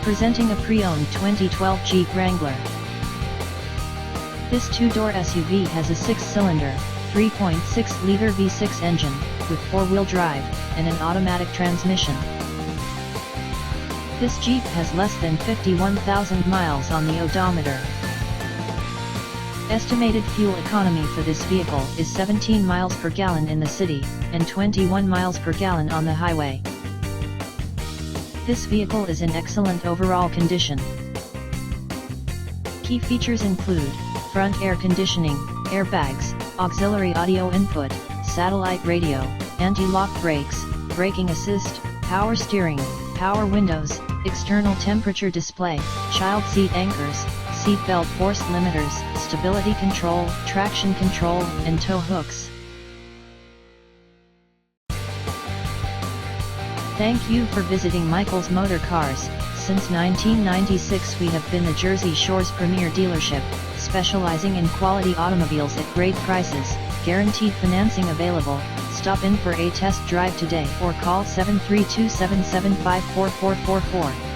Presenting a pre-owned 2012 Jeep Wrangler. This two-door SUV has a 6-cylinder, 3.6-liter V6 engine, with 4-wheel drive, and an automatic transmission. This Jeep has less than 51,000 miles on the odometer. Estimated fuel economy for this vehicle is 17 miles per gallon in the city, and 21 miles per gallon on the highway. This vehicle is in excellent overall condition. Key features include front air conditioning, airbags, auxiliary audio input, satellite radio, anti-lock brakes, braking assist, power steering, power windows, external temperature display, child seat anchors, seat belt force limiters, stability control, traction control, and tow hooks. Thank you for visiting Michael's Motorcars. Since 1996 we have been the Jersey Shore's premier dealership, specializing in quality automobiles at great prices, guaranteed financing available. Stop in for a test drive today or call 732-775-4444.